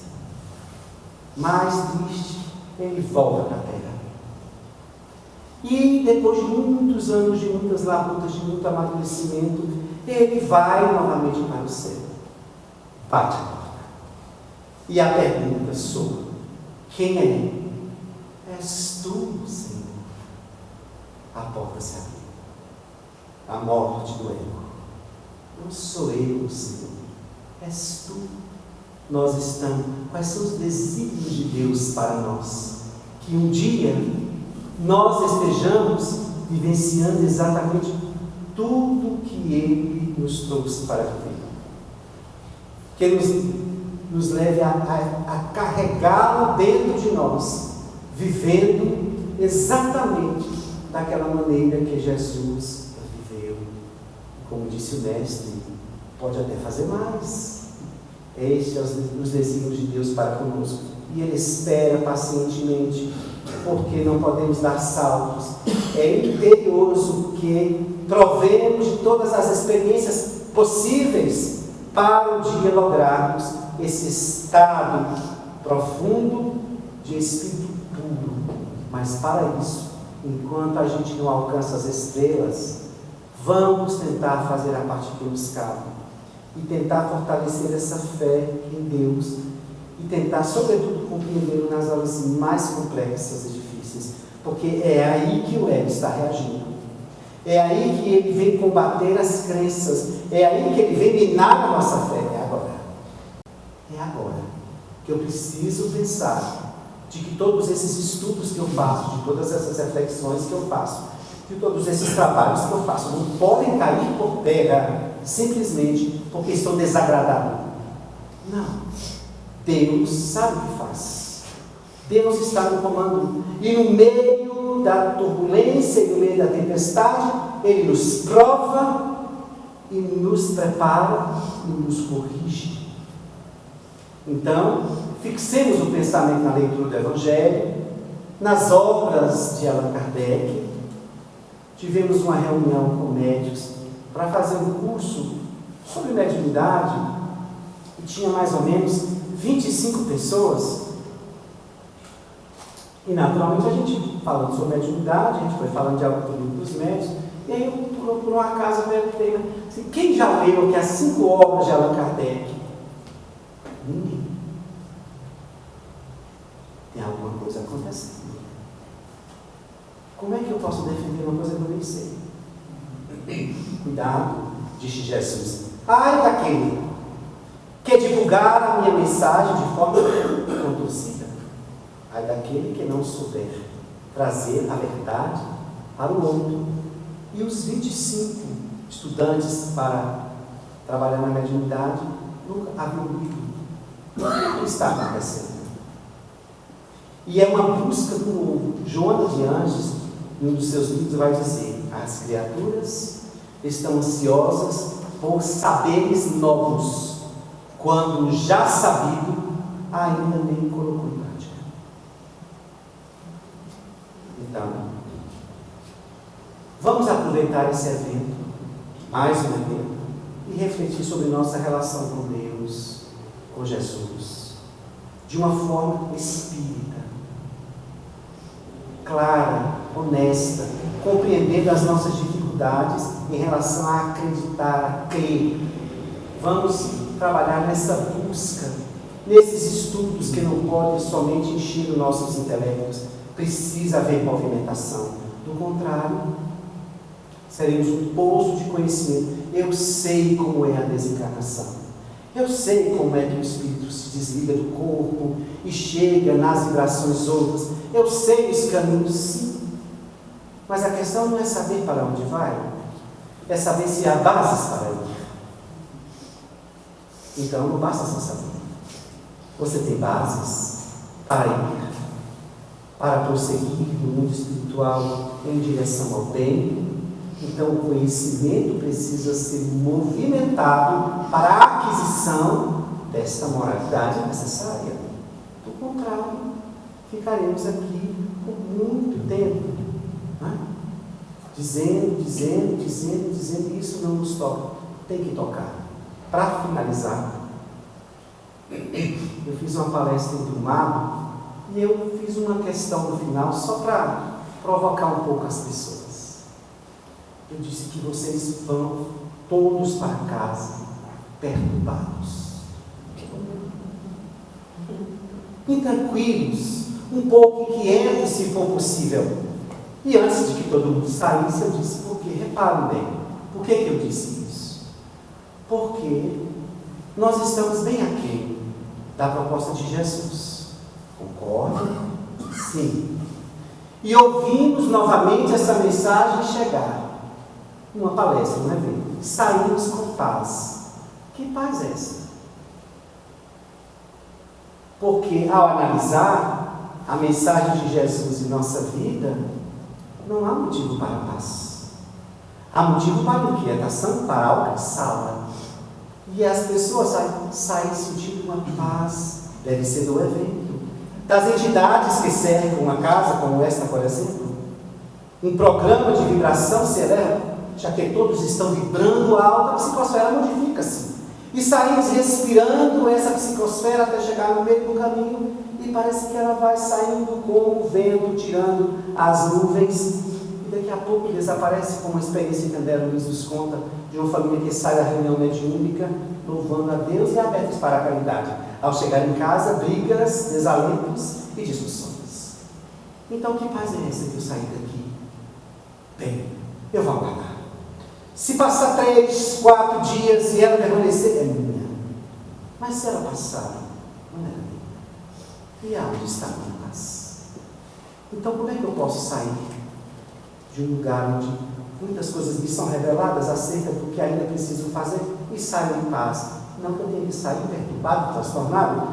Mais triste, ele volta para a terra. E depois de muitos anos, de muitas labutas, de muito amadurecimento, ele vai novamente para o céu. Bate a porta. E a pergunta soa: quem é? És tu, Senhor. A porta se abriu. A morte do ego. Não sou eu, Senhor. És tu. nós estamos? Quais são os desígnios de Deus para nós? Que um dia nós estejamos vivenciando exatamente tudo que Ele nos trouxe para viver. Que Ele nos leve a carregá-lo dentro de nós, vivendo exatamente daquela maneira que Jesus viveu. Como disse o mestre, pode até fazer mais. Estes são os desígnios de Deus para conosco. E Ele espera pacientemente, porque não podemos dar saltos. É imperioso que provemos de todas as experiências possíveis para um dia lograrmos esse estado profundo de espírito puro. Mas para isso, enquanto a gente não alcança as estrelas, vamos tentar fazer a parte que nos cabe e tentar fortalecer essa fé em Deus e tentar, sobretudo, compreendê-lo nas horas mais complexas e difíceis, porque é aí que o ego está reagindo, é aí que ele vem combater as crenças, é aí que ele vem minar a nossa fé. É agora que eu preciso pensar de que todos esses estudos que eu faço, de todas essas reflexões que eu faço, de todos esses trabalhos que eu faço, não podem cair por terra simplesmente porque estou desagradado. Não. Deus sabe o que faz. Deus está no comando. E no meio da turbulência e no meio da tempestade, Ele nos prova e nos prepara e nos corrige. Então, fixemos o pensamento na leitura do Evangelho, nas obras de Allan Kardec. Tivemos uma reunião com médicos para fazer um curso sobre mediunidade e tinha mais ou menos 25 pessoas. E naturalmente a gente falando sobre mediunidade, a gente foi falando de algo do livro dos médios, e aí eu por um acaso perguntei assim, quem já leu aqui as 5 obras de Allan Kardec? Ninguém. Tem alguma coisa acontecendo. Como é que eu posso defender uma coisa que eu nem sei? Cuidado, disse Jesus. Ai daquele que divulgar a minha mensagem de forma contorcida. Ai daquele que não souber trazer a verdade para o outro. E os 25 estudantes para trabalhar na mediunidade nunca haviam lido. O que está acontecendo? E é uma busca por um. Joana de Anjos, em um dos seus livros, vai dizer: as criaturas estão ansiosas por saberes novos, quando já sabido, ainda nem colocou em prática. Então, vamos aproveitar esse evento, mais um evento, e refletir sobre nossa relação com Deus, com Jesus, de uma forma espírita, clara, honesta, compreendendo as nossas dificuldades em relação a acreditar, a crer. Vamos trabalhar nessa busca, nesses estudos que não podem somente encher os nossos intelectos. Precisa haver movimentação. Do contrário, seremos um poço de conhecimento. Eu sei como é a desencarnação. Eu sei como é que o espírito se desliga do corpo e chega nas vibrações outras. Eu sei os caminhos, sim. Mas a questão não é saber para onde vai, é saber se há bases para ir. Então não basta só saber. Você tem bases para ir, para prosseguir no mundo espiritual em direção ao bem. Então o conhecimento precisa ser movimentado para a aquisição desta moralidade necessária. Do contrário, ficaremos aqui por muito tempo, né? Dizendo, isso não nos toca. Tem que tocar. Para finalizar, eu fiz uma palestra em Brumado e eu fiz uma questão no final só para provocar um pouco as pessoas. Eu disse que vocês vão todos para casa perturbados, intranquilos, um pouco inquietos se for possível. E antes de que todo mundo saísse, eu disse: por quê? Reparem bem, por que eu disse isso? Porque nós estamos bem aqui da proposta de Jesus. Concorda? Sim. E ouvimos novamente essa mensagem chegar. Uma palestra, um evento. Saímos com paz. Que paz é essa? Porque ao analisar a mensagem de Jesus em nossa vida, não há motivo para a paz. Há motivo para inquietação, para alcançá-la. E as pessoas saem sentindo uma paz. Deve ser do evento. Das entidades que cercam uma casa como esta, por exemplo. Um programa de vibração se eleva, já que todos estão vibrando alto, a psicosfera modifica-se. E saímos respirando essa psicosfera até chegar no meio do caminho e parece que ela vai saindo como o vento, tirando as nuvens. E daqui a pouco desaparece, como a experiência que André Luiz nos conta, de uma família que sai da reunião mediúnica, louvando a Deus e abertos para a caridade. Ao chegar em casa, brigas, desalentos e discussões. Então, que paz é essa que eu saí daqui? Bem, eu vou aguardar. Se passar 3, 4 dias e ela permanecer, é minha. Mas se ela passar, não é minha. E aonde está a minha paz? Então, como é que eu posso sair de um lugar onde muitas coisas me são reveladas acerca do que ainda preciso fazer e saio em paz? Não que eu tenha que sair perturbado, transtornado,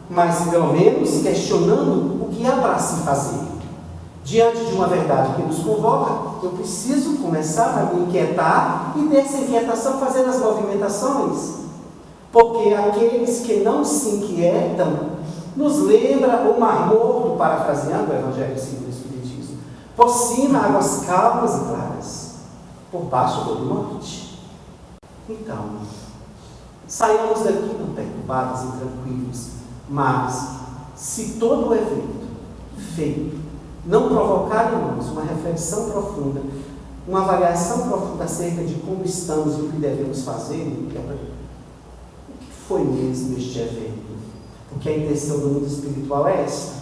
mas pelo menos questionando o que há para se fazer. Diante de uma verdade que nos convoca, eu preciso começar a me inquietar e dessa inquietação fazer as movimentações. Porque aqueles que não se inquietam nos lembra o Mar Morto, parafraseando o Evangelho segundo o Espiritismo. Por cima, águas calmas e claras. Por baixo, dor e morte. Então, saiamos daqui não perturbados e tranquilos, mas se todo o evento feito não provocar em nós uma reflexão profunda, uma avaliação profunda acerca de como estamos e o que devemos fazer, o que foi mesmo este evento? Porque a intenção do mundo espiritual é esta.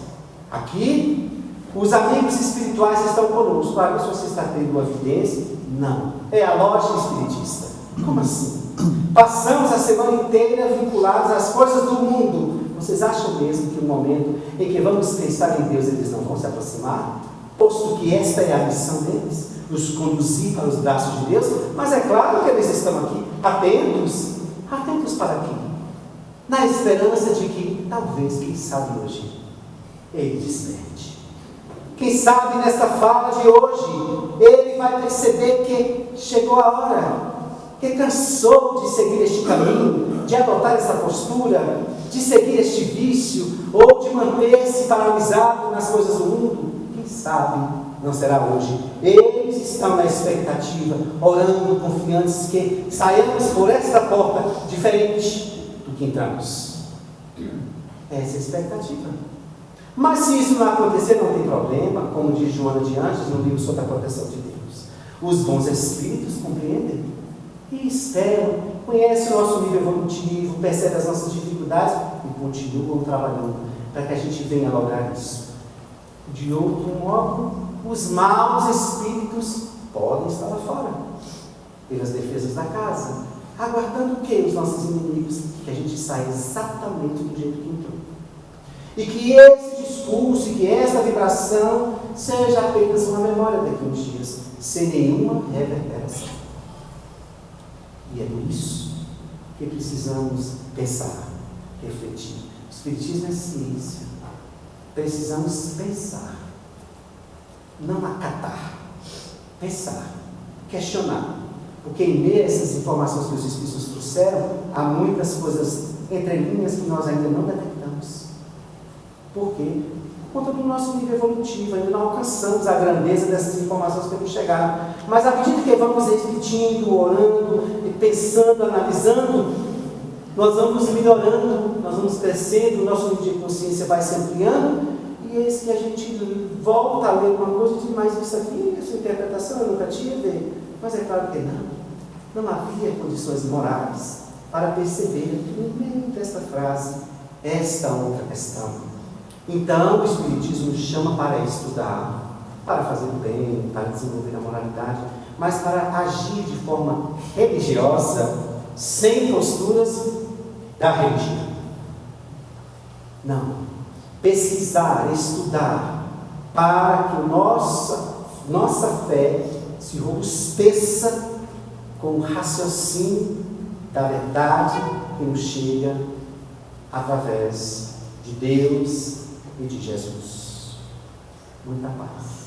Aqui, os amigos espirituais estão conosco. Claro, se você está tendo uma evidência, não. É a lógica espiritista. Como assim? Passamos a semana inteira vinculados às coisas do mundo. Vocês acham mesmo que no momento em que vamos pensar em Deus, eles não vão se aproximar? Posto que esta é a missão deles, nos conduzir para os braços de Deus, mas é claro que eles estão aqui, atentos. Atentos para quê? Na esperança de que, talvez, quem sabe hoje, ele desperte. Quem sabe nesta fala de hoje, ele vai perceber que chegou a hora, que cansou de seguir este caminho, de adotar essa postura, de seguir este vício, ou de manter-se paralisado nas coisas do mundo. Quem sabe não será hoje. Eles estão na expectativa, orando, confiantes que saiamos por esta porta diferente do que entramos. Essa é a expectativa. Mas se isso não acontecer, não tem problema, como diz Joana de Anjos no livro sobre a proteção de Deus. Os bons espíritos compreendem e esperam, conhecem o nosso nível evolutivo, percebem as nossas dificuldades e continuam trabalhando para que a gente venha lograr isso. De outro modo, os maus espíritos podem estar lá fora, pelas defesas da casa, aguardando o que? Os nossos inimigos, que a gente saia exatamente do jeito que entrou. E que esse discurso, e que essa vibração seja apenas uma memória daqui a uns dias, sem nenhuma reverberação. E é por isso que precisamos pensar, refletir. O Espiritismo é ciência. Precisamos pensar, não acatar. Pensar, questionar. Porque em meio a essas informações que os Espíritos nos trouxeram, há muitas coisas entre linhas que nós ainda não detectamos. Por quê? Por conta do nosso nível evolutivo, ainda não alcançamos a grandeza dessas informações que nos chegaram. Mas à medida que vamos repetindo, orando, pensando, analisando, nós vamos melhorando, nós vamos crescendo, o nosso nível de consciência vai se ampliando, e eis que a gente volta a ler uma coisa e diz, mas isso aqui, essa interpretação eu nunca tinha visto. Mas é claro que não havia condições morais para perceber no meio desta frase esta outra questão. Então, o Espiritismo nos chama para estudar, para fazer o bem, para desenvolver a moralidade, mas para agir de forma religiosa, sem posturas da religião. Não. Pesquisar, estudar, para que nossa fé se robusteça com o raciocínio da verdade que nos chega através de Deus e de Jesus. Muita paz.